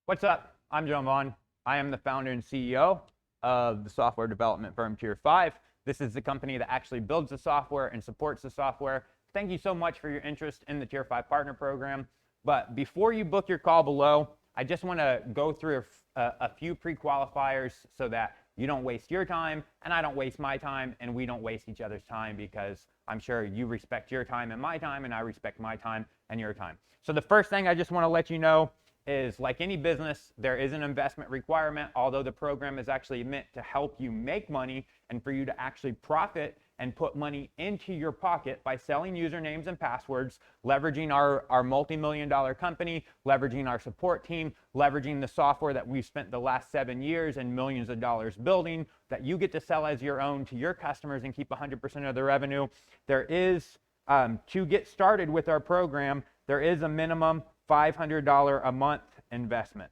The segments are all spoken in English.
What's up? I'm Vaughn. I am the founder and CEO of the software development firm Tier 5. This is the company that actually builds the software and supports the software. Thank you so much for your interest in the Tier 5 Partner Program. But before you book your call below, I just want to go through a few pre-qualifiers so that you don't waste your time and I don't waste my time and we don't waste each other's time, because I'm sure you respect your time and my time and I respect my time and your time. So the first thing I just want to let you know is, like any business, there is an investment requirement. Although the program is actually meant to help you make money and for you to actually profit and put money into your pocket by selling usernames and passwords, leveraging our multi-million-dollar company, leveraging our support team, leveraging the software that we've spent the last 7 years and millions of dollars building, that you get to sell as your own to your customers and keep 100% of the revenue. There is, to get started with our program, there is a minimum $500 a month investment.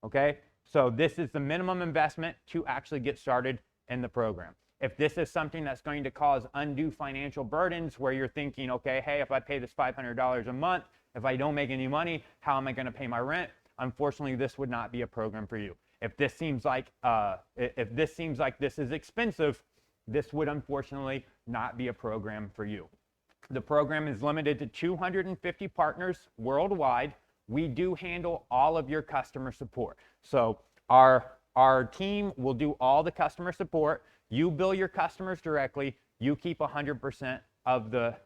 Okay, so this is the minimum investment to actually get started in the program. If this is something that's going to cause undue financial burdens where you're thinking, okay, hey, if I pay this $500 a month, if I don't make any money, how am I going to pay my rent? Unfortunately, this would not be a program for you. If this seems like this is expensive, this would unfortunately not be a program for you. The program is limited to 250 partners worldwide. We do handle all of your customer support. So our team will do all the customer support. You bill your customers directly. You keep 100% of the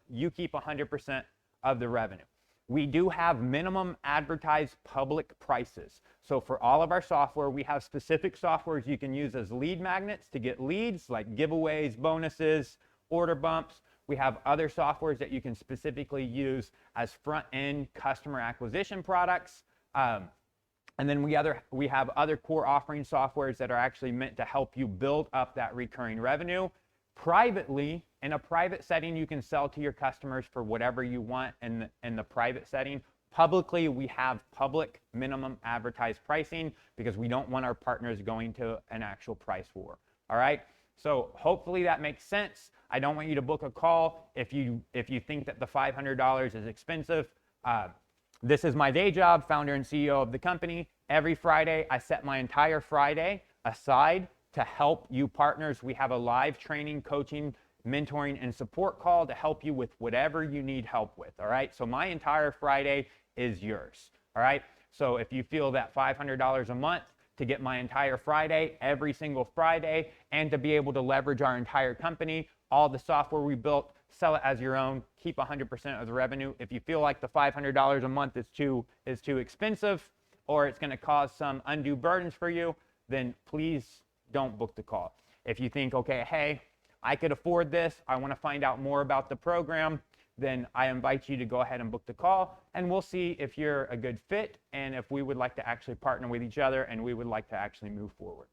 revenue. We do have minimum advertised public prices. So for all of our software, we have specific softwares you can use as lead magnets to get leads, like giveaways, bonuses, order bumps. We have other softwares that you can specifically use as front-end customer acquisition products. And then we have other core offering softwares that are actually meant to help you build up that recurring revenue. Privately, in a private setting, you can sell to your customers for whatever you want in the private setting. Publicly, we have public minimum advertised pricing because we don't want our partners going to an actual price war. All right? So hopefully that makes sense. I don't want you to book a call if you think that the $500 is expensive. This is my day job, founder and CEO of the company. Every Friday, I set my entire Friday aside to help you partners. We have a live training, coaching, mentoring, and support call to help you with whatever you need help with, all right? So my entire Friday is yours, all right? So if you feel that $500 a month to get my entire Friday, every single Friday, and to be able to leverage our entire company, all the software we built, sell it as your own, keep 100% of the revenue. If you feel like the $500 a month is too expensive, or it's going to cause some undue burdens for you, then please don't book the call. If you think, okay, hey, I could afford this, I want to find out more about the program, then I invite you to go ahead and book the call, and we'll see if you're a good fit and if we would like to actually partner with each other and we would like to actually move forward.